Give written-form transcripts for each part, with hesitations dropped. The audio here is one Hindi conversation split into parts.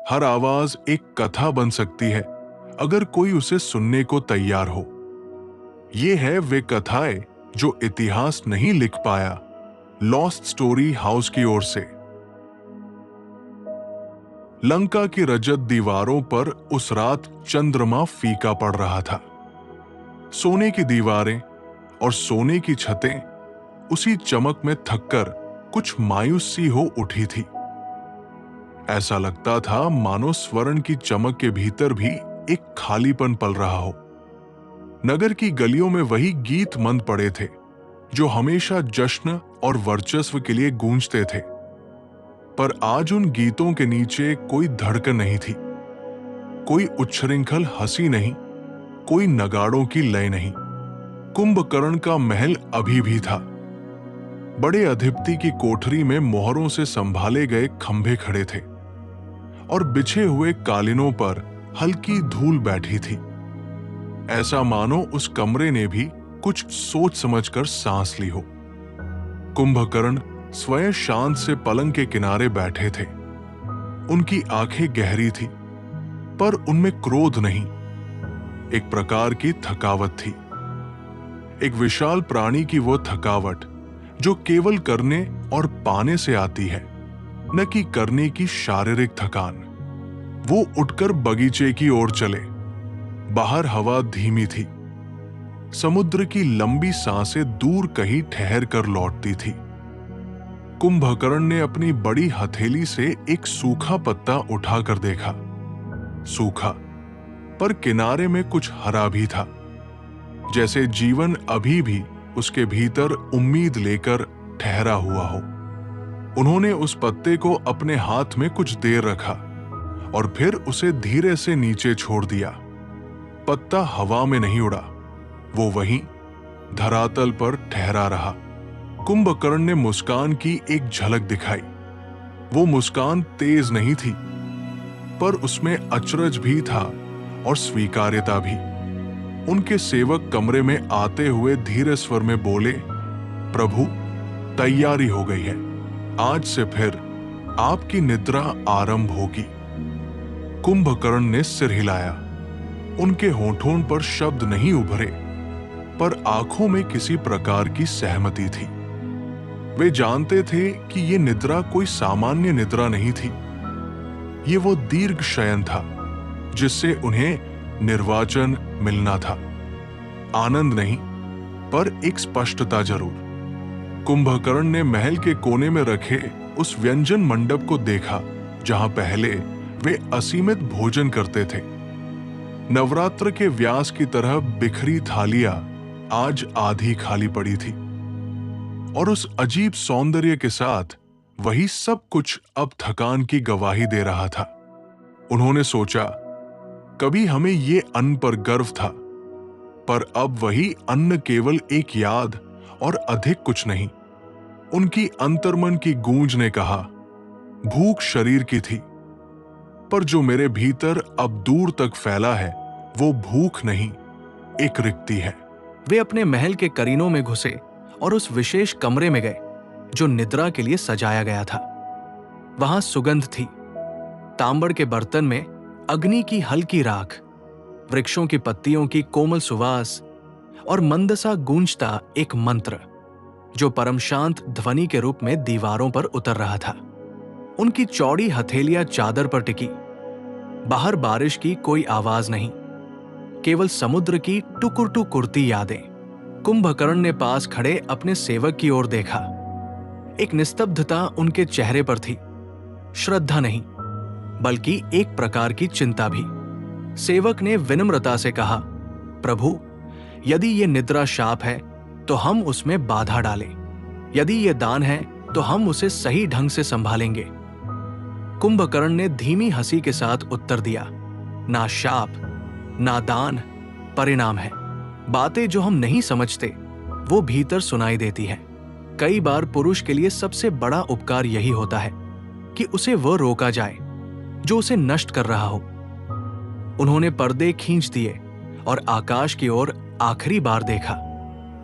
हर आवाज एक कथा बन सकती है अगर कोई उसे सुनने को तैयार हो। ये है वे कथाएं जो इतिहास नहीं लिख पाया, लॉस्ट स्टोरी हाउस की ओर से। लंका की रजत दीवारों पर उस रात चंद्रमा फीका पड़ रहा था। सोने की दीवारें और सोने की छतें उसी चमक में थककर कुछ मायूस सी हो उठी थी। ऐसा लगता था मानो स्वर्ण की चमक के भीतर भी एक खालीपन पल रहा हो। नगर की गलियों में वही गीत मंद पड़े थे जो हमेशा जश्न और वर्चस्व के लिए गूंजते थे, पर आज उन गीतों के नीचे कोई धड़कन नहीं थी, कोई उच्छृंखल हंसी नहीं, कोई नगाड़ों की लय नहीं। कुंभकर्ण का महल अभी भी था। बड़े अधिपति की कोठरी में मोहरों से संभाले गए खंभे खड़े थे और बिछे हुए कालीनों पर हल्की धूल बैठी थी। ऐसा मानो उस कमरे ने भी कुछ सोच समझकर सांस ली हो। कुंभकर्ण स्वयं शांत से पलंग के किनारे बैठे थे। उनकी आंखें गहरी थी, पर उनमें क्रोध नहीं, एक प्रकार की थकावट थी। एक विशाल प्राणी की वो थकावट जो केवल करने और पाने से आती है, न कि करने की शारीरिक थकान। वो उठकर बगीचे की ओर चले। बाहर हवा धीमी थी। समुद्र की लंबी सांसें दूर कहीं ठहर कर लौटती थी। कुंभकर्ण ने अपनी बड़ी हथेली से एक सूखा पत्ता उठाकर देखा। सूखा, पर किनारे में कुछ हरा भी था, जैसे जीवन अभी भी उसके भीतर उम्मीद लेकर ठहरा हुआ हो। उन्होंने उस पत्ते को अपने हाथ में कुछ देर रखा और फिर उसे धीरे से नीचे छोड़ दिया। पत्ता हवा में नहीं उड़ा, वो वहीं धरातल पर ठहरा रहा। कुंभकर्ण ने मुस्कान की एक झलक दिखाई। वो मुस्कान तेज नहीं थी, पर उसमें अचरज भी था और स्वीकार्यता भी। उनके सेवक कमरे में आते हुए धीरे स्वर में बोले, प्रभु, तैयारी हो गई है। आज से फिर आपकी निद्रा आरंभ होगी। कुंभकर्ण ने सिर हिलाया। उनके होठों पर शब्द नहीं उभरे, पर आंखों में किसी प्रकार की सहमति थी। वे जानते थे कि ये निद्रा कोई सामान्य निद्रा नहीं थी। ये वो दीर्घ शयन था जिससे उन्हें निर्वाचन मिलना था। आनंद नहीं, पर एक स्पष्टता जरूर। कुंभकर्ण ने महल के कोने में रखे उस व्यंजन मंडप को देखा जहां पहले वे असीमित भोजन करते थे। नवरात्र के व्यास की तरह बिखरी थालियां आज आधी खाली पड़ी थी, और उस अजीब सौंदर्य के साथ वही सब कुछ अब थकान की गवाही दे रहा था। उन्होंने सोचा, कभी हमें ये अन्न पर गर्व था, पर अब वही अन्न केवल एक याद और अधिक कुछ नहीं। उनकी अंतर्मन की गूंज ने कहा, भूख शरीर की थी, पर जो मेरे भीतर अब दूर तक फैला है वो भूख नहीं, एक रिक्ति है। वे अपने महल के करीनों में घुसे और उस विशेष कमरे में गए जो निद्रा के लिए सजाया गया था। वहां सुगंध थी, तांबड़ के बर्तन में अग्नि की हल्की राख, वृक्षों की पत्तियों की कोमल सुवास और मंदसा गूंजता एक मंत्र जो परम शांत ध्वनि के रूप में दीवारों पर उतर रहा था। उनकी चौड़ी हथेलियां चादर पर टिकी। बाहर बारिश की कोई आवाज नहीं, केवल समुद्र की टुकुर टुकुरती यादें। कुंभकर्ण ने पास खड़े अपने सेवक की ओर देखा। एक निस्तब्धता उनके चेहरे पर थी, श्रद्धा नहीं, बल्कि एक प्रकार की चिंता भी। सेवक ने विनम्रता से कहा, प्रभु, यदि ये निद्रा शाप है तो हम उसमें बाधा डालें, यदि ये दान है तो हम उसे सही ढंग से संभालेंगे। कुंभकर्ण ने धीमी हंसी के साथ उत्तर दिया, ना शाप, ना दान, परिणाम है। बातें जो हम नहीं समझते वो भीतर सुनाई देती है। कई बार पुरुष के लिए सबसे बड़ा उपकार यही होता है कि उसे वह रोका जाए जो उसे नष्ट कर रहा हो। उन्होंने पर्दे खींच दिए और आकाश की ओर आखिरी बार देखा।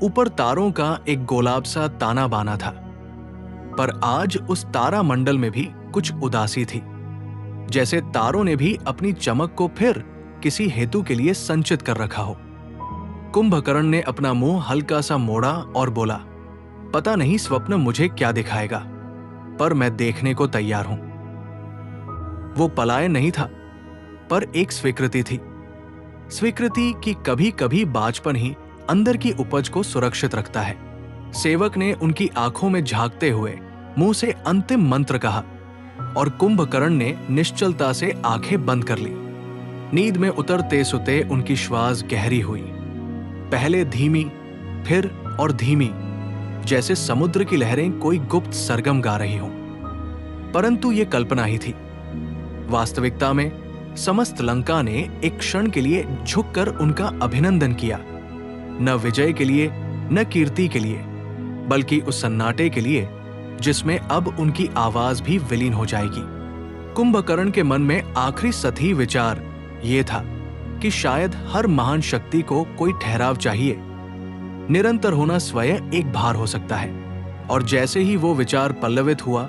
ऊपर तारों का एक गोलाब सा ताना बाना था, पर आज उस तारा मंडल में भी कुछ उदासी थी। जैसे तारों ने भी अपनी चमक को फिर किसी हेतु के लिए संचित कर रखा हो। कुंभकर्ण ने अपना मुंह हल्का सा मोड़ा और बोला, पता नहीं स्वप्न मुझे क्या दिखाएगा, पर मैं देखने को तैयार हूं। वो पलायन नहीं था, पर एक स्वीकृति थी। स्वीकृति कि कभी कभी बाजपन ही अंदर की उपज को सुरक्षित रखता है। सेवक ने उनकी आंखों में झांकते हुए मुंह से अंतिम मंत्र कहा और कुंभकर्ण ने निश्चलता से आंखें बंद कर ली। नींद में उतरते सुते उनकी श्वास गहरी हुई, पहले धीमी, फिर और धीमी, जैसे समुद्र की लहरें कोई गुप्त सरगम गा रही हों। परंतु ये कल्पना ही थी। वास्तविकता में समस्त लंका ने एक क्षण के लिए झुककर उनका अभिनंदन किया, न विजय के लिए, न कीर्ति के लिए, बल्कि उस सन्नाटे के लिए जिसमें अब उनकी आवाज भी विलीन हो जाएगी। कुंभकर्ण के मन में आखिरी सतही विचार ये था कि शायद हर महान शक्ति को कोई ठहराव चाहिए। निरंतर होना स्वयं एक भार हो सकता है। और जैसे ही वो विचार पल्लवित हुआ,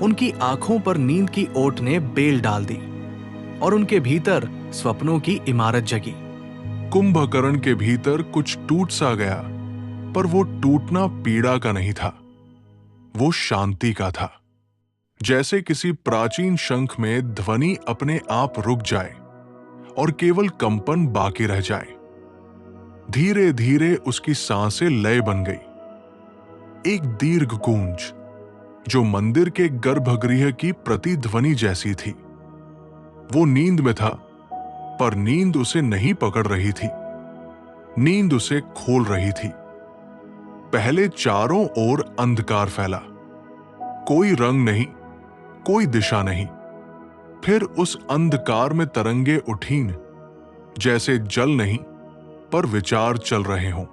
उनकी आंखों पर नींद की ओट ने बेल डाल दी और उनके भीतर स्वप्नों की इमारत जगी। कुंभकर्ण के भीतर कुछ टूट सा गया, पर वो टूटना पीड़ा का नहीं था, वो शांति का था। जैसे किसी प्राचीन शंख में ध्वनि अपने आप रुक जाए और केवल कंपन बाकी रह जाए। धीरे धीरे उसकी सांसें लय बन गई, एक दीर्घ गूंज जो मंदिर के गर्भगृह की प्रतिध्वनि जैसी थी। वो नींद में था, पर नींद उसे नहीं पकड़ रही थी, नींद उसे खोल रही थी। पहले चारों ओर अंधकार फैला, कोई रंग नहीं, कोई दिशा नहीं। फिर उस अंधकार में तरंगे उठीं, जैसे जल नहीं पर विचार चल रहे हों।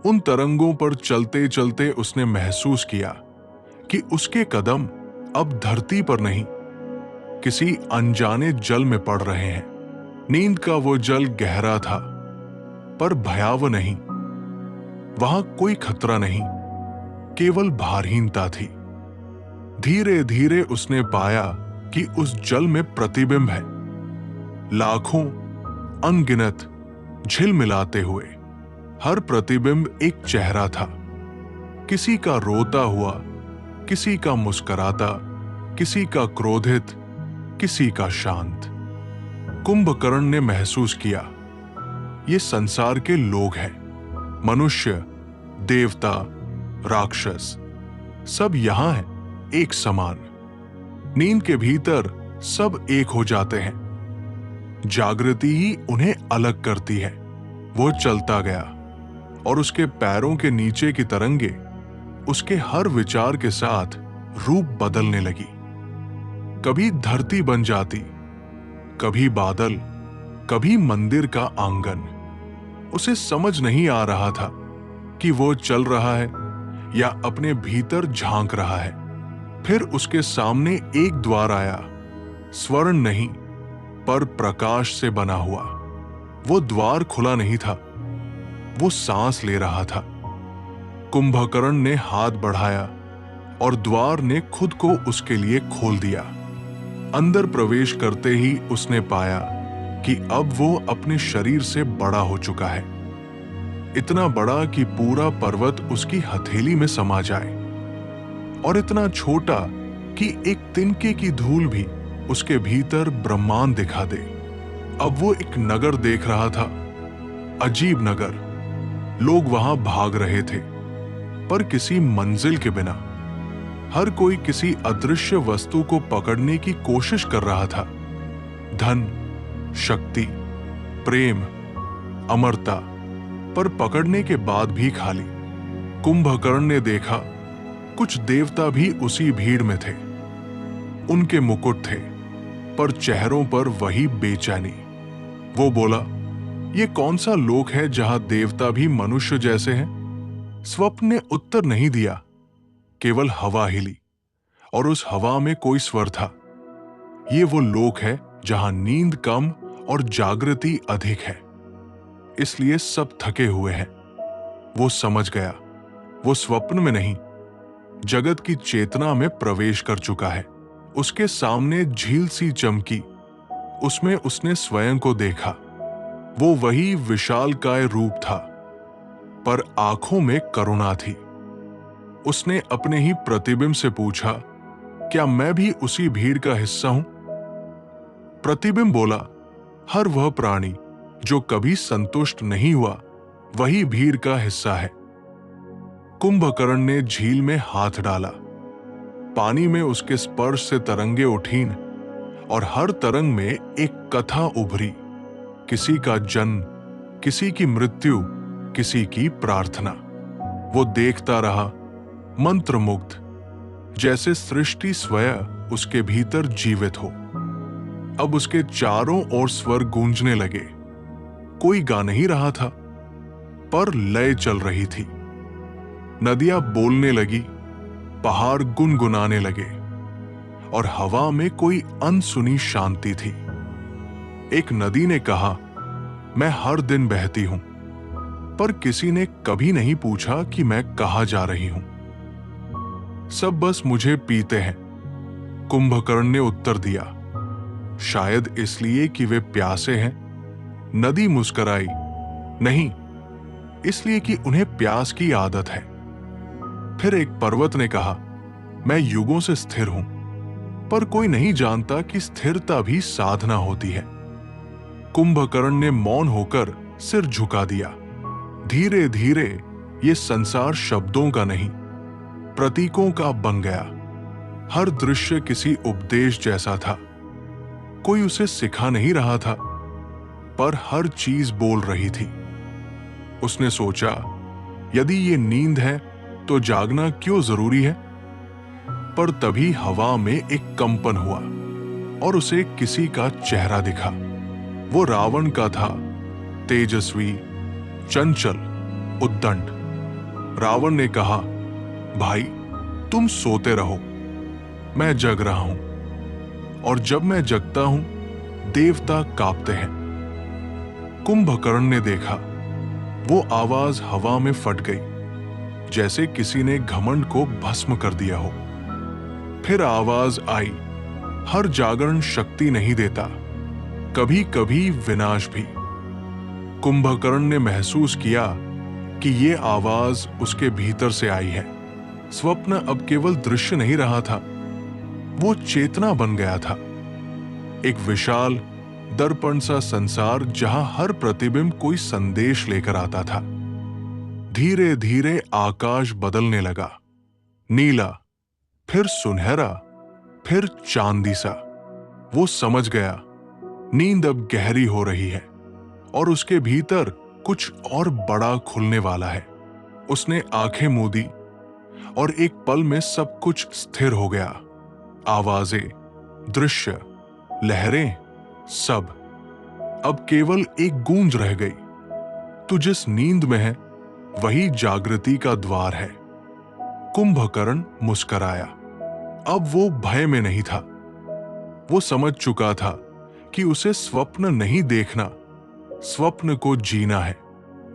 उन तरंगों पर चलते चलते उसने महसूस किया कि उसके कदम अब धरती पर नहीं, किसी अनजाने जल में पड़ रहे हैं। नींद का वो जल गहरा था, पर भयावह नहीं। वहां कोई खतरा नहीं, केवल भारहीनता थी। धीरे धीरे उसने पाया कि उस जल में प्रतिबिंब है, लाखों अनगिनत झिलमिलाते हुए। हर प्रतिबिंब एक चेहरा था, किसी का रोता हुआ, किसी का मुस्कुराता, किसी का क्रोधित, किसी का शांत। कुंभकर्ण ने महसूस किया, ये संसार के लोग हैं, मनुष्य, देवता, राक्षस, सब यहां हैं, एक समान। नींद के भीतर सब एक हो जाते हैं, जागृति ही उन्हें अलग करती है। वो चलता गया और उसके पैरों के नीचे की तरंगे उसके हर विचार के साथ रूप बदलने लगी। कभी धरती बन जाती, कभी बादल, कभी मंदिर का आंगन। उसे समझ नहीं आ रहा था कि वो चल रहा है या अपने भीतर झांक रहा है। फिर उसके सामने एक द्वार आया, स्वर्ण नहीं पर प्रकाश से बना हुआ। वो द्वार खुला नहीं था, वो सांस ले रहा था। कुंभकर्ण ने हाथ बढ़ाया और द्वार ने खुद को उसके लिए खोल दिया। अंदर प्रवेश करते ही उसने पाया कि अब वो अपने शरीर से बड़ा हो चुका है, इतना बड़ा कि पूरा पर्वत उसकी हथेली में समा जाए, और इतना छोटा कि एक तिनके की धूल भी उसके भीतर ब्रह्मांड दिखा दे। अब वो एक नगर देख रहा था, अजीब नगर। लोग वहां भाग रहे थे, पर किसी मंजिल के बिना। हर कोई किसी अदृश्य वस्तु को पकड़ने की कोशिश कर रहा था। धन, शक्ति, प्रेम, अमरता, पर पकड़ने के बाद भी खाली। कुंभकर्ण ने देखा कुछ देवता भी उसी भीड़ में थे। उनके मुकुट थे, पर चेहरों पर वही बेचैनी। वो बोला, ये कौन सा लोक है जहां देवता भी मनुष्य जैसे हैं? स्वप्न ने उत्तर नहीं दिया, केवल हवा हिली, और उस हवा में कोई स्वर था। ये वो लोक है जहां नींद कम और जागृति अधिक है, इसलिए सब थके हुए हैं। वो समझ गया, वो स्वप्न में नहीं, जगत की चेतना में प्रवेश कर चुका है उसके सामने झील सी चमकी, उसमें उसने स्वयं को देखा। वो वही विशालकाय रूप था, पर आंखों में करुणा थी। उसने अपने ही प्रतिबिंब से पूछा, क्या मैं भी उसी भीड़ का हिस्सा हूं? प्रतिबिंब बोला, हर वह प्राणी जो कभी संतुष्ट नहीं हुआ वही भीड़ का हिस्सा है। कुंभकर्ण ने झील में हाथ डाला। पानी में उसके स्पर्श से तरंगे उठीं और हर तरंग में एक कथा उभरी, किसी का जन्म, किसी की मृत्यु, किसी की प्रार्थना। वो देखता रहा, मंत्रमुग्ध, जैसे सृष्टि स्वयं उसके भीतर जीवित हो। अब उसके चारों ओर स्वर गूंजने लगे। कोई गा नहीं रहा था, पर लय चल रही थी। नदियां बोलने लगी, पहाड़ गुनगुनाने लगे और हवा में कोई अनसुनी शांति थी। एक नदी ने कहा, मैं हर दिन बहती हूं, पर किसी ने कभी नहीं पूछा कि मैं कहां जा रही हूं। सब बस मुझे पीते हैं। कुंभकर्ण ने उत्तर दिया, शायद इसलिए कि वे प्यासे हैं। नदी मुस्कुराई, नहीं, इसलिए कि उन्हें प्यास की आदत है। फिर एक पर्वत ने कहा, मैं युगों से स्थिर हूं, पर कोई नहीं जानता कि स्थिरता भी साधना होती है। कुंभकर्ण ने मौन होकर सिर झुका दिया। धीरे धीरे ये संसार शब्दों का नहीं, प्रतीकों का बन गया। हर दृश्य किसी उपदेश जैसा था। कोई उसे सिखा नहीं रहा था, पर हर चीज बोल रही थी। उसने सोचा, यदि ये नींद है तो जागना क्यों जरूरी है? पर तभी हवा में एक कंपन हुआ और उसे किसी का चेहरा दिखा। वो रावण का था, तेजस्वी, चंचल, उद्दंड। रावण ने कहा, भाई तुम सोते रहो, मैं जग रहा हूं, और जब मैं जगता हूं देवता कांपते हैं। कुंभकर्ण ने देखा, वो आवाज हवा में फट गई, जैसे किसी ने घमंड को भस्म कर दिया हो। फिर आवाज आई, हर जागरण शक्ति नहीं देता, कभी कभी विनाश भी। कुंभकर्ण ने महसूस किया कि ये आवाज उसके भीतर से आई है। स्वप्न अब केवल दृश्य नहीं रहा था, वो चेतना बन गया था। एक विशाल दर्पण सा संसार जहां हर प्रतिबिंब कोई संदेश लेकर आता था। धीरे धीरे आकाश बदलने लगा, नीला, फिर सुनहरा, फिर चांदी सा। वो समझ गया, नींद अब गहरी हो रही है और उसके भीतर कुछ और बड़ा खुलने वाला है। उसने आंखें मूंदी और एक पल में सब कुछ स्थिर हो गया। आवाजें, दृश्य, लहरें, सब। अब केवल एक गूंज रह गई, तू जिस नींद में है वही जागृति का द्वार है। कुंभकर्ण मुस्कराया। अब वो भय में नहीं था। वो समझ चुका था कि उसे स्वप्न नहीं देखना, स्वप्न को जीना है।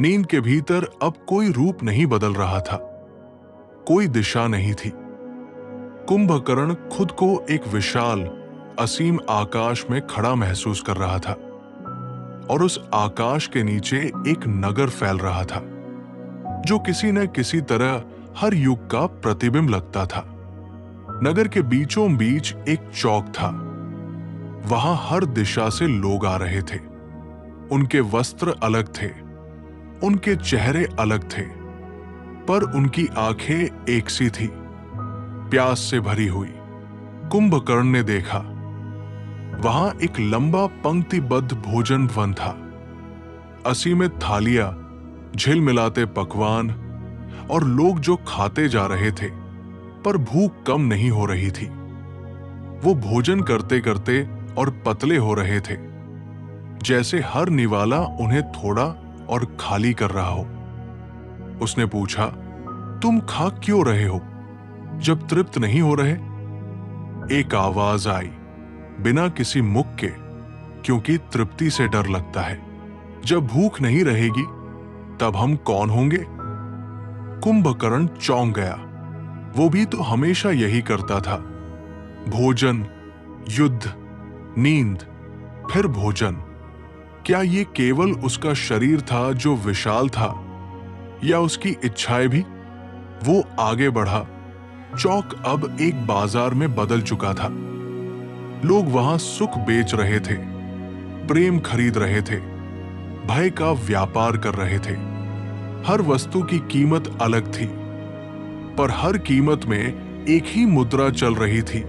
नींद के भीतर अब कोई रूप नहीं बदल रहा था, कोई दिशा नहीं थी। कुंभकर्ण खुद को एक विशाल, असीम आकाश में खड़ा महसूस कर रहा था और उस आकाश के नीचे एक नगर फैल रहा था जो किसी न किसी तरह हर युग का प्रतिबिंब लगता था। नगर के बीचों बीच एक चौक था। वहां हर दिशा से लोग आ रहे थे। उनके वस्त्र अलग थे, उनके चेहरे अलग थे, पर उनकी आंखें एक सी थी, प्यास से भरी हुई। कुंभकर्ण ने देखा, वहां एक लंबा पंक्तिबद्ध भोजन वन था। असीमित थालियां, झिलमिलाते पकवान और लोग जो खाते जा रहे थे, पर भूख कम नहीं हो रही थी। वो भोजन करते करते और पतले हो रहे थे, जैसे हर निवाला उन्हें थोड़ा और खाली कर रहा हो। उसने पूछा, तुम खा क्यों रहे हो जब तृप्त नहीं हो रहे? एक आवाज आई, बिना किसी मुख के, क्योंकि तृप्ति से डर लगता है। जब भूख नहीं रहेगी तब हम कौन होंगे? कुंभकर्ण चौंक गया। वो भी तो हमेशा यही करता था, भोजन, युद्ध, नींद, फिर भोजन। क्या ये केवल उसका शरीर था जो विशाल था, या उसकी इच्छाएं भी? वो आगे बढ़ा। चौक अब एक बाजार में बदल चुका था। लोग वहां सुख बेच रहे थे, प्रेम खरीद रहे थे, भय का व्यापार कर रहे थे। हर वस्तु की कीमत अलग थी, पर हर कीमत में एक ही मुद्रा चल रही थी,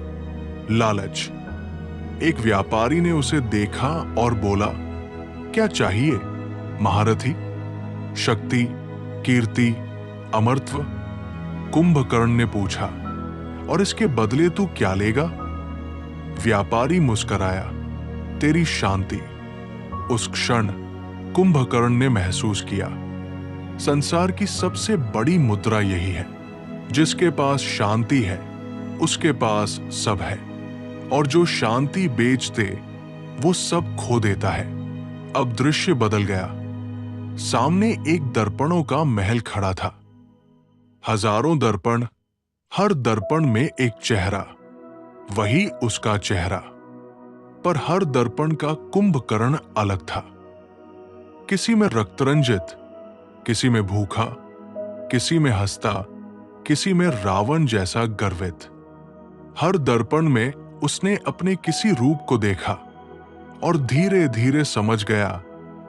लालच। एक व्यापारी ने उसे देखा और बोला, क्या चाहिए? महारथी, शक्ति, कीर्ति, अमरत्व? कुंभकर्ण ने पूछा, और इसके बदले तू क्या लेगा? व्यापारी मुस्कुराया, तेरी शांति। उस क्षण कुंभकर्ण ने महसूस किया, संसार की सबसे बड़ी मुद्रा यही है। जिसके पास शांति है, उसके पास सब है, और जो शांति बेच दे, वो सब खो देता है। अब दृश्य बदल गया। सामने एक दर्पणों का महल खड़ा था। हजारों दर्पण, हर दर्पण में एक चेहरा, वही उसका चेहरा। पर हर दर्पण का कुंभकर्ण अलग था। किसी में रक्तरंजित, किसी में भूखा, किसी में हंसता, किसी में रावण जैसा गर्वित। हर दर्पण में उसने अपने किसी रूप को देखा और धीरे धीरे समझ गया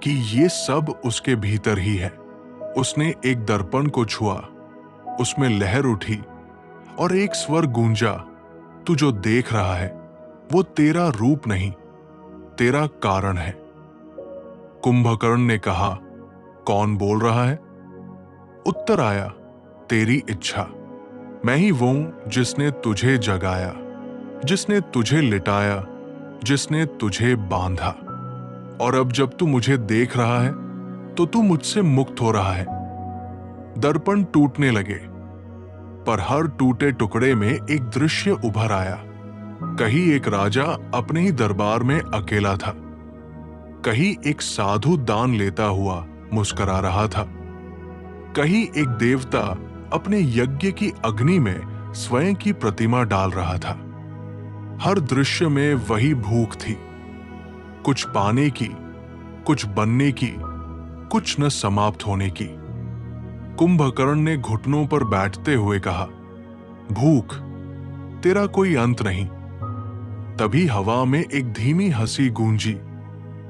कि ये सब उसके भीतर ही है। उसने एक दर्पण को छुआ, उसमें लहर उठी और एक स्वर गूंजा, तू जो देख रहा है वो तेरा रूप नहीं, तेरा कारण है। कुंभकर्ण ने कहा, कौन बोल रहा है? उत्तर आया, तेरी इच्छा। मैं ही वो हूं जिसने तुझे जगाया, जिसने तुझे लिटाया, जिसने तुझे बांधा। और अब जब तू मुझे देख रहा है तो तू मुझसे मुक्त हो रहा है। दर्पण टूटने लगे, पर हर टूटे टुकड़े में एक दृश्य उभर आया। कहीं एक राजा अपने ही दरबार में अकेला था, कहीं एक साधु दान लेता हुआ मुस्कुरा रहा था, कहीं एक देवता अपने यज्ञ की अग्नि में स्वयं की प्रतिमा डाल रहा था। हर दृश्य में वही भूख थी, कुछ पाने की, कुछ बनने की, कुछ न समाप्त होने की। कुंभकर्ण ने घुटनों पर बैठते हुए कहा, भूख, तेरा कोई अंत नहीं। तभी हवा में एक धीमी हंसी गूंजी।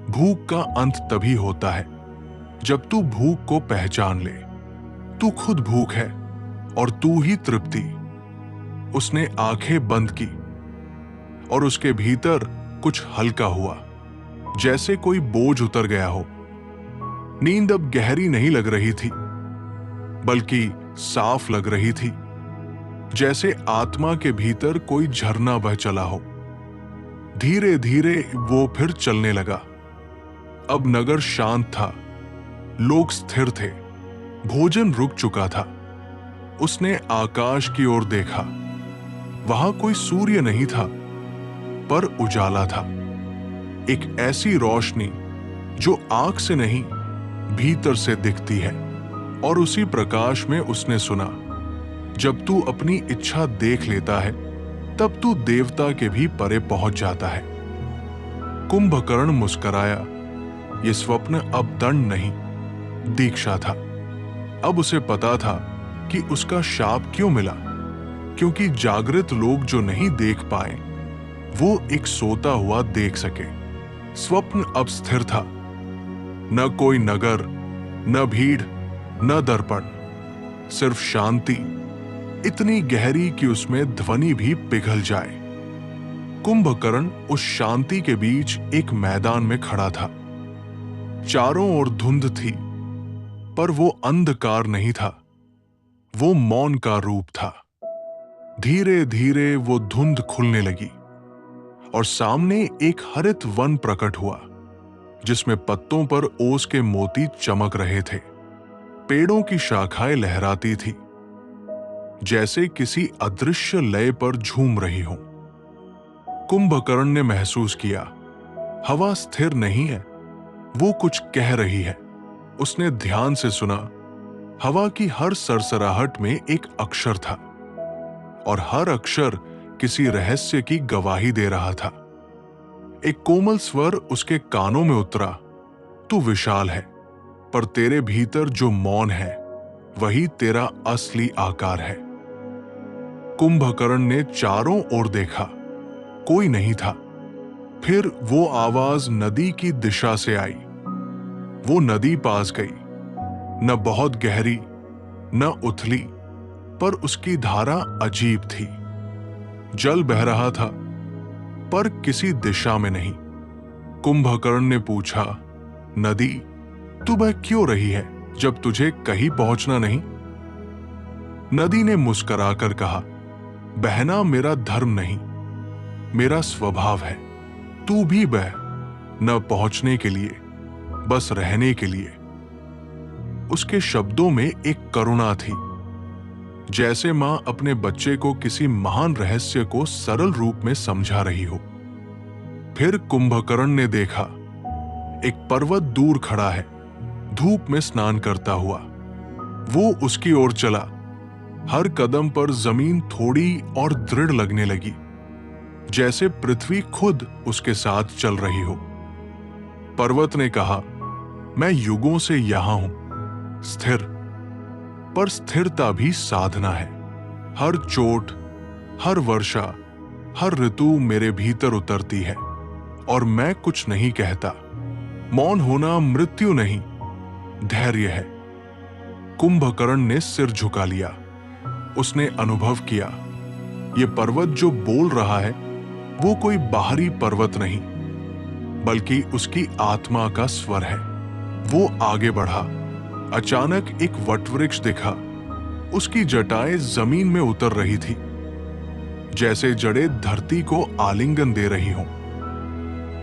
भूख का अंत तभी होता है जब तू भूख को पहचान ले। तू खुद भूख है और तू ही तृप्ति। उसने आंखें बंद की और उसके भीतर कुछ हल्का हुआ, जैसे कोई बोझ उतर गया हो। नींद अब गहरी नहीं लग रही थी, बल्कि साफ लग रही थी, जैसे आत्मा के भीतर कोई झरना बह चला हो। धीरे धीरे वो फिर चलने लगा। अब नगर शांत था, लोग स्थिर थे, भोजन रुक चुका था। उसने आकाश की ओर देखा। वहां कोई सूर्य नहीं था, पर उजाला था, एक ऐसी रोशनी जो आंख से नहीं भीतर से दिखती है। और उसी प्रकाश में उसने सुना, जब तू अपनी इच्छा देख लेता है तब तू देवता के भी परे पहुंच जाता है। कुंभकर्ण मुस्कुराया। ये स्वप्न अब दंड नहीं, दीक्षा था। अब उसे पता था कि उसका शाप क्यों मिला, क्योंकि जागृत लोग जो नहीं देख पाए वो एक सोता हुआ देख सके। स्वप्न अब स्थिर था, न कोई नगर, न भीड़, न दर्पण, सिर्फ शांति, इतनी गहरी कि उसमें ध्वनि भी पिघल जाए। कुंभकर्ण उस शांति के बीच एक मैदान में खड़ा था। चारों ओर धुंध थी, पर वो अंधकार नहीं था, वो मौन का रूप था। धीरे धीरे वो धुंध खुलने लगी और सामने एक हरित वन प्रकट हुआ, जिसमें पत्तों पर ओस के मोती चमक रहे थे। पेड़ों की शाखाएं लहराती थी, जैसे किसी अदृश्य लय पर झूम रही हो। कुंभकर्ण ने महसूस किया, हवा स्थिर नहीं है, वो कुछ कह रही है। उसने ध्यान से सुना। हवा की हर सरसराहट में एक अक्षर था, और हर अक्षर किसी रहस्य की गवाही दे रहा था। एक कोमल स्वर उसके कानों में उतरा, तू विशाल है, पर तेरे भीतर जो मौन है वही तेरा असली आकार है। कुंभकर्ण ने चारों ओर देखा, कोई नहीं था। फिर वो आवाज नदी की दिशा से आई। वो नदी पास गई, न बहुत गहरी न उथली, पर उसकी धारा अजीब थी। जल बह रहा था, पर किसी दिशा में नहीं। कुंभकर्ण ने पूछा, नदी, तू बह क्यों रही है जब तुझे कहीं पहुंचना नहीं? नदी ने मुस्कुराकर कहा, बहना मेरा धर्म नहीं, मेरा स्वभाव है। तू भी बह, न पहुंचने के लिए, बस रहने के लिए। उसके शब्दों में एक करुणा थी, जैसे मां अपने बच्चे को किसी महान रहस्य को सरल रूप में समझा रही हो। फिर कुंभकर्ण ने देखा, एक पर्वत दूर खड़ा है, धूप में स्नान करता हुआ। वो उसकी ओर चला। हर कदम पर जमीन थोड़ी और दृढ़ लगने लगी, जैसे पृथ्वी खुद उसके साथ चल रही हो। पर्वत ने कहा, मैं युगों से यहां हूं, स्थिर, पर स्थिरता भी साधना है। हर चोट, हर वर्षा, हर ऋतु मेरे भीतर उतरती है और मैं कुछ नहीं कहता। मौन होना मृत्यु नहीं, धैर्य है। कुंभकर्ण ने सिर झुका लिया। उसने अनुभव किया, ये पर्वत जो बोल रहा है वो कोई बाहरी पर्वत नहीं, बल्कि उसकी आत्मा का स्वर है। वो आगे बढ़ा। अचानक एक वटवृक्ष दिखा। उसकी जटाएं जमीन में उतर रही थी, जैसे जड़ें धरती को आलिंगन दे रही हों।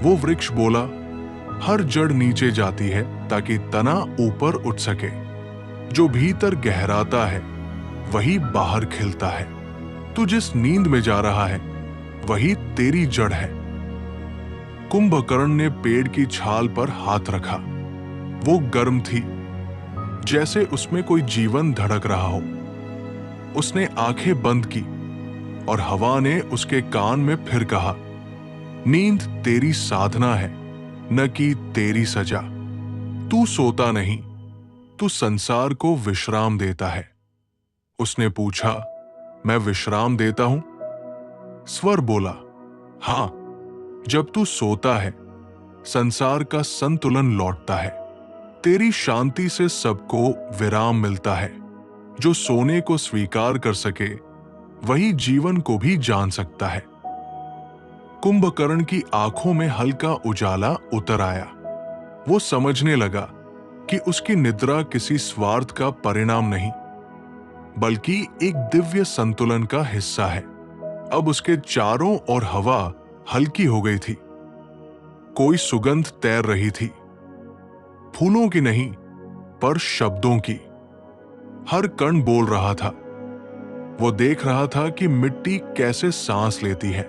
वो वृक्ष बोला, हर जड़ नीचे जाती है ताकि तना ऊपर उठ सके। जो भीतर गहराता है वही बाहर खिलता है। तू जिस नींद में जा रहा है वही तेरी जड़ है। कुंभकर्ण ने पेड़ की छाल पर हाथ रखा। वो गर्म थी, जैसे उसमें कोई जीवन धड़क रहा हो। उसने आंखें बंद की और हवा ने उसके कान में फिर कहा, नींद तेरी साधना है, न कि तेरी सजा। तू सोता नहीं, तू संसार को विश्राम देता है। उसने पूछा, मैं विश्राम देता हूं? स्वर बोला, हां, जब तू सोता है संसार का संतुलन लौटता है। तेरी शांति से सबको विराम मिलता है। जो सोने को स्वीकार कर सके वही जीवन को भी जान सकता है। कुंभकर्ण की आंखों में हल्का उजाला उतर आया। वो समझने लगा कि उसकी निद्रा किसी स्वार्थ का परिणाम नहीं, बल्कि एक दिव्य संतुलन का हिस्सा है। अब उसके चारों ओर हवा हल्की हो गई थी। कोई सुगंध तैर रही थी, फूलों की नहीं, पर शब्दों की। हर कण बोल रहा था। वो देख रहा था कि मिट्टी कैसे सांस लेती है,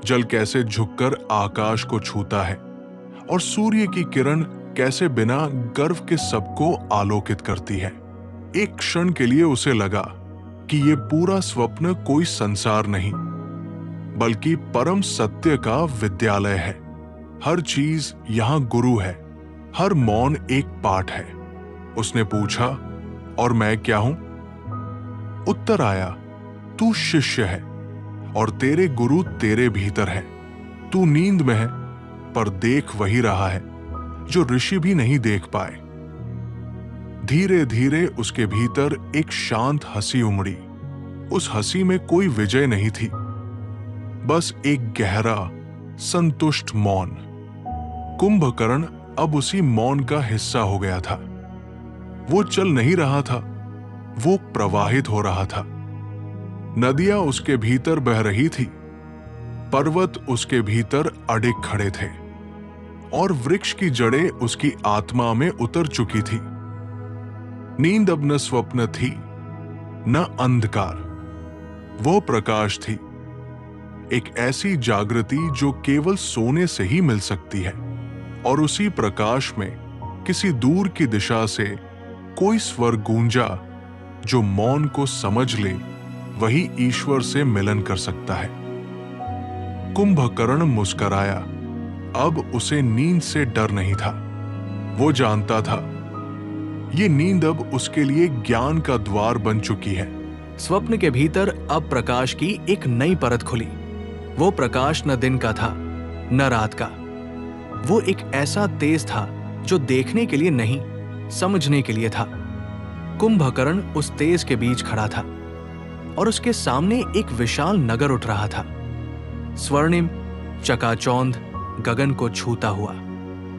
जल कैसे झुककर आकाश को छूता है, और सूर्य की किरण कैसे बिना गर्व के सबको आलोकित करती है। एक क्षण के लिए उसे लगा कि ये पूरा स्वप्न कोई संसार नहीं, बल्कि परम सत्य का विद्यालय है। हर चीज यहां गुरु है, हर मौन एक पाठ है। उसने पूछा, और मैं क्या हूं? उत्तर आया, तू शिष्य है और तेरे गुरु तेरे भीतर है। तू नींद में है, पर देख वही रहा है जो ऋषि भी नहीं देख पाए। धीरे धीरे उसके भीतर एक शांत हंसी उमड़ी। उस हंसी में कोई विजय नहीं थी, बस एक गहरा संतुष्ट मौन। कुंभकर्ण अब उसी मौन का हिस्सा हो गया था। वो चल नहीं रहा था, वो प्रवाहित हो रहा था। नदियां उसके भीतर बह रही थी, पर्वत उसके भीतर अडिग खड़े थे, और वृक्ष की जड़ें उसकी आत्मा में उतर चुकी थी। नींद अब न स्वप्न थी न अंधकार, वो प्रकाश थी। एक ऐसी जागृति जो केवल सोने से ही मिल सकती है, और उसी प्रकाश में किसी दूर की दिशा से कोई स्वर गूंजा। जो मौन को समझ ले वही ईश्वर से मिलन कर सकता है। कुंभकर्ण मुस्कराया। अब उसे नींद से डर नहीं था। वो जानता था ये नींद अब उसके लिए ज्ञान का द्वार बन चुकी है। स्वप्न के भीतर अब प्रकाश की एक नई परत खुली। वो प्रकाश न दिन का था न रात का। वो एक ऐसा तेज था जो देखने के लिए नहीं, समझने के लिए था। कुंभकर्ण उस तेज के बीच खड़ा था और उसके सामने एक विशाल नगर उठ रहा था, स्वर्णिम, चकाचौंध, गगन को छूता हुआ।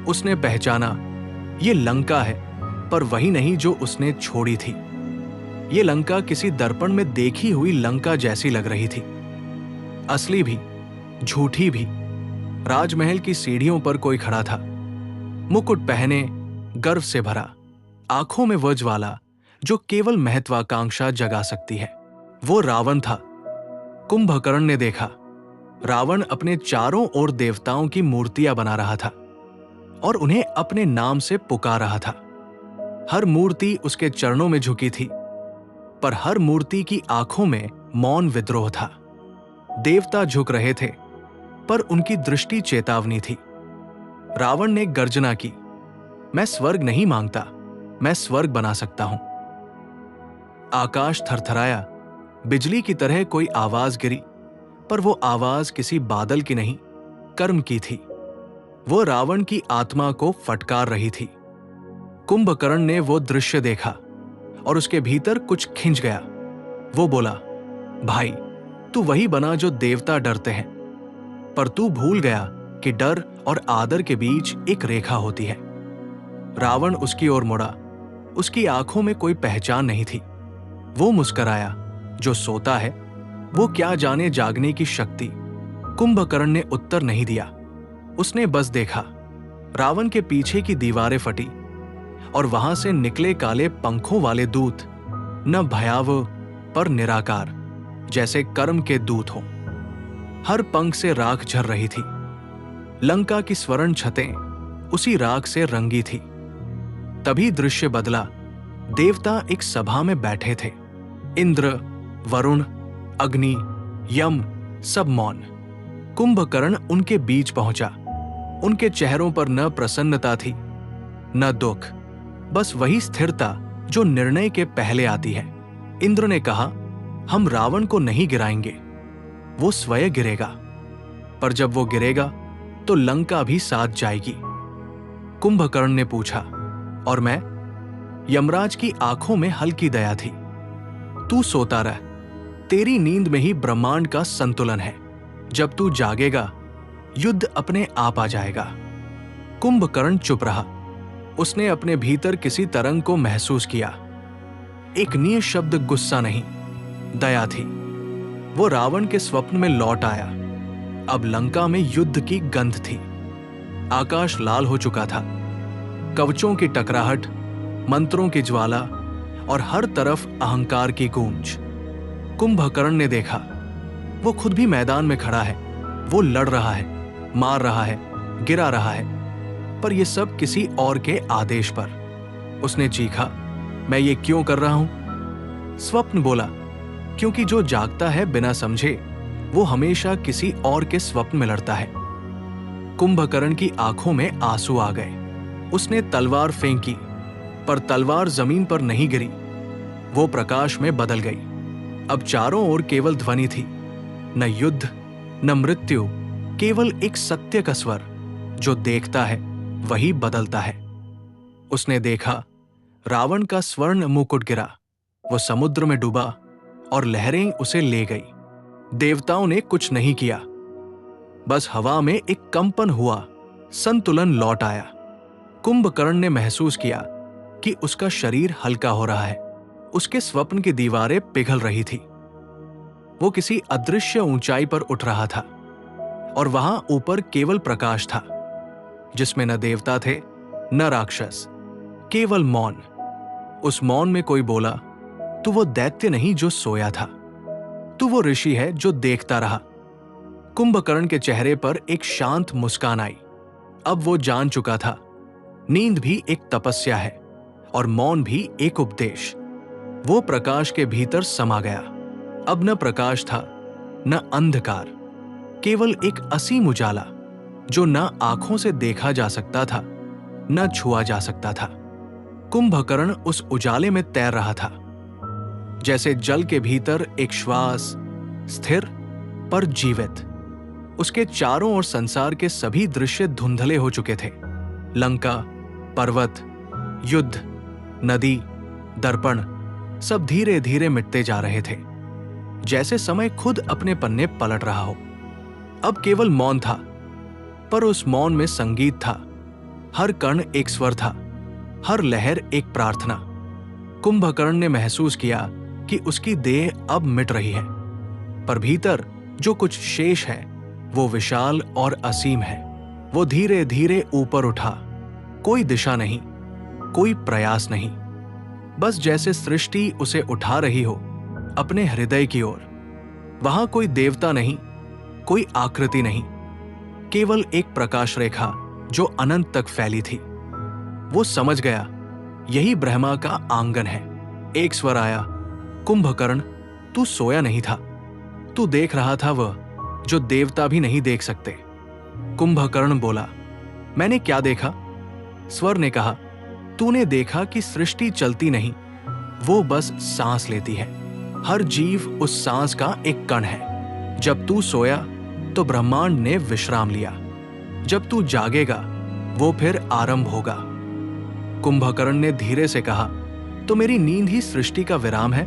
उसने पहचाना ये लंका है, पर वही नहीं जो उसने छोड़ी थी। ये लंका किसी दर्पण में देखी हुई लंका जैसी लग रही थी, असली भी, झूठी भी। राजमहल की सीढ़ियों पर कोई खड़ा था, मुकुट पहने, गर्व से भरा, आंखों में वो ज्वाला जो केवल महत्वाकांक्षा जगा सकती है। वो रावण था। कुंभकर्ण ने देखा, रावण अपने चारों ओर देवताओं की मूर्तियां बना रहा था और उन्हें अपने नाम से पुकार रहा था। हर मूर्ति उसके चरणों में झुकी थी, पर हर मूर्ति की आंखों में मौन विद्रोह था। देवता झुक रहे थे, पर उनकी दृष्टि चेतावनी थी। रावण ने गर्जना की, मैं स्वर्ग नहीं मांगता, मैं स्वर्ग बना सकता हूं। आकाश थरथराया, बिजली की तरह कोई आवाज गिरी, पर वो आवाज किसी बादल की नहीं, कर्म की थी। वो रावण की आत्मा को फटकार रही थी। कुंभकर्ण ने वो दृश्य देखा और उसके भीतर कुछ खिंच गया। वो बोला, भाई, तू वही बना जो देवता डरते हैं, पर तू भूल गया कि डर और आदर के बीच एक रेखा होती है। रावण उसकी ओर मुड़ा। उसकी आंखों में कोई पहचान नहीं थी। वो मुस्कराया, जो सोता है वो क्या जाने जागने की शक्ति। कुंभकर्ण ने उत्तर नहीं दिया। उसने बस देखा, रावण के पीछे की दीवारें फटी और वहां से निकले काले पंखों वाले दूत, न भयावह पर निराकार, जैसे कर्म के दूत हों। हर पंख से राख झर रही थी। लंका की स्वर्ण छतें उसी राख से रंगी थी। तभी दृश्य बदला। देवता एक सभा में बैठे थे। इंद्र, वरुण, अग्नि, यम, सब मौन। कुंभकर्ण उनके बीच पहुंचा। उनके चेहरों पर न प्रसन्नता थी न दुख, बस वही स्थिरता जो निर्णय के पहले आती है। इंद्र ने कहा, हम रावण को नहीं गिराएंगे, वो स्वयं गिरेगा, पर जब वो गिरेगा तो लंका भी साथ जाएगी। कुंभकर्ण ने पूछा, और मैं? यमराज की आंखों में हल्की दया थी। तू सोता रह, तेरी नींद में ही ब्रह्मांड का संतुलन है। जब तू जागेगा, युद्ध अपने आप आ जाएगा। कुंभकर्ण चुप रहा। उसने अपने भीतर किसी तरंग को महसूस किया। एक निःशब्द गुस्सा नहीं, दया थी। वो रावण के स्वप्न में लौट आया। अब लंका में युद्ध की गंध थी। आकाश लाल हो चुका था। कवचों की टकराहट, मंत्रों की ज्वाला और हर तरफ अहंकार की गूंज। कुंभकर्ण ने देखा, वो खुद भी मैदान में खड़ा है। वो लड़ रहा है, मार रहा है, गिरा रहा है, पर यह सब किसी और के आदेश पर। उसने चीखा, मैं ये क्यों कर रहा हूं? स्वप्न बोला, क्योंकि जो जागता है बिना समझे, वो हमेशा किसी और के स्वप्न में लड़ता है। कुंभकर्ण की आंखों में आंसू आ गए। उसने तलवार फेंकी, पर तलवार जमीन पर नहीं गिरी, वो प्रकाश में बदल गई। अब चारों ओर केवल ध्वनि थी, न युद्ध न मृत्यु, केवल एक सत्य का स्वर। जो देखता है वही बदलता है। उसने देखा, रावण का स्वर्ण मुकुट गिरा, वो समुद्र में डूबा और लहरें उसे ले गई। देवताओं ने कुछ नहीं किया, बस हवा में एक कंपन हुआ, संतुलन लौट आया। कुंभकर्ण ने महसूस किया कि उसका शरीर हल्का हो रहा है। उसके स्वप्न की दीवारें पिघल रही थी। वो किसी अदृश्य ऊंचाई पर उठ रहा था और वहां ऊपर केवल प्रकाश था, जिसमें न देवता थे न राक्षस, केवल मौन। उस मौन में कोई बोला, तू वो दैत्य नहीं जो सोया था, तू वो ऋषि है जो देखता रहा। कुंभकर्ण के चेहरे पर एक शांत मुस्कान आई। अब वो जान चुका था, नींद भी एक तपस्या है और मौन भी एक उपदेश। वो प्रकाश के भीतर समा गया। अब न प्रकाश था न अंधकार, केवल एक असीम उजाला जो न आंखों से देखा जा सकता था न छुआ जा सकता था। कुंभकर्ण उस उजाले में तैर रहा था, जैसे जल के भीतर एक श्वास, स्थिर पर जीवित। उसके चारों ओर संसार के सभी दृश्य धुंधले हो चुके थे। लंका, पर्वत, युद्ध, नदी, दर्पण सब धीरे धीरे मिटते जा रहे थे, जैसे समय खुद अपने पन्ने पलट रहा हो। अब केवल मौन था, पर उस मौन में संगीत था। हर कण एक स्वर था, हर लहर एक प्रार्थना। कुंभकर्ण ने महसूस किया कि उसकी देह अब मिट रही है, पर भीतर जो कुछ शेष है वो विशाल और असीम है। वो धीरे धीरे ऊपर उठा, कोई दिशा नहीं, कोई प्रयास नहीं, बस जैसे सृष्टि उसे उठा रही हो अपने हृदय की ओर। वहां कोई देवता नहीं, कोई आकृति नहीं, केवल एक प्रकाश रेखा जो अनंत तक फैली थी। वो समझ गया, यही ब्रह्मा का आंगन है। एक स्वर आया, कुंभकर्ण, तू सोया नहीं था, तू देख रहा था वह जो देवता भी नहीं देख सकते। कुंभकर्ण बोला, मैंने क्या देखा? स्वर ने कहा, तूने देखा कि सृष्टि चलती नहीं, वो बस सांस लेती है। हर जीव उस सांस का एक कण है। जब तू सोया तो ब्रह्मांड ने विश्राम लिया, जब तू जागेगा वो फिर आरंभ होगा। कुंभकर्ण ने धीरे से कहा, तो मेरी नींद ही सृष्टि का विराम है?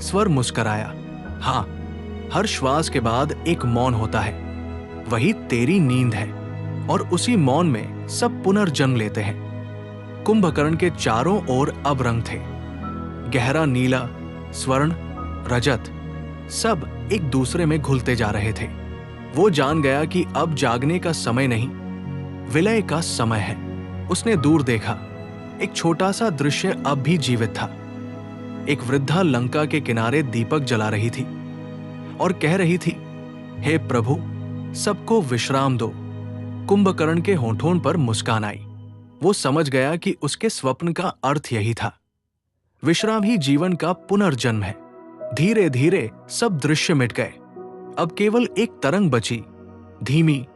स्वर मुस्कराया, हां, हर श्वास के बाद एक मौन होता है, वही तेरी नींद है, और उसी मौन में सब पुनर्जन्म लेते हैं। कुंभकर्ण के चारों ओर अब रंग थे, गहरा नीला, स्वर्ण, रजत, सब एक दूसरे में घुलते जा रहे थे। वो जान गया कि अब जागने का समय नहीं, विलय का समय है। उसने दूर देखा, एक छोटा सा दृश्य अब भी जीवित था। एक वृद्धा लंका के किनारे दीपक जला रही थी और कह रही थी, हे प्रभु, सबको विश्राम दो। कुंभकर्ण के होठों पर मुस्कान आई। वो समझ गया कि उसके स्वप्न का अर्थ यही था। विश्राम ही जीवन का पुनर्जन्म है। धीरे धीरे सब दृश्य मिट गए। अब केवल एक तरंग बची, धीमी,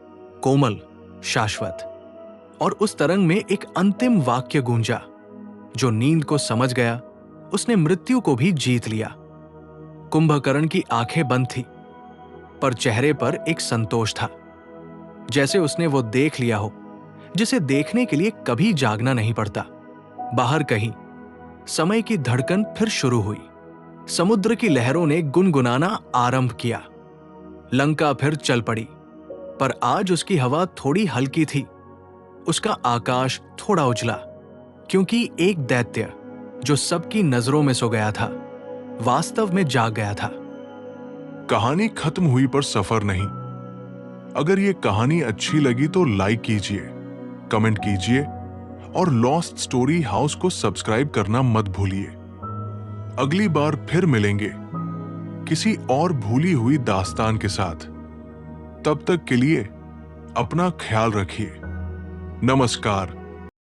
कोमल, शाश्वत। और उस तरंग में एक अंतिम वाक्य गूंजा। जो नींद को समझ गया, उसने मृत्यु को भी जीत लिया। कुंभकर्ण की आंखें बंद थी, पर चेहरे पर एक संतोष था, जैसे उसने वो देख लिया हो जिसे देखने के लिए कभी जागना नहीं पड़ता। बाहर कहीं समय की धड़कन फिर शुरू हुई। समुद्र की लहरों ने गुनगुनाना आरंभ किया। लंका फिर चल पड़ी, पर आज उसकी हवा थोड़ी हल्की थी, उसका आकाश थोड़ा उजला, क्योंकि एक दैत्य जो सबकी नजरों में सो गया था, वास्तव में जाग गया था। कहानी खत्म हुई पर सफर नहीं। अगर ये कहानी अच्छी लगी तो लाइक कीजिए, कमेंट कीजिए और लॉस्ट स्टोरी हाउस को सब्सक्राइब करना मत भूलिए। अगली बार फिर मिलेंगे किसी और भूली हुई दास्तान के साथ। तब तक के लिए अपना ख्याल रखिए। नमस्कार।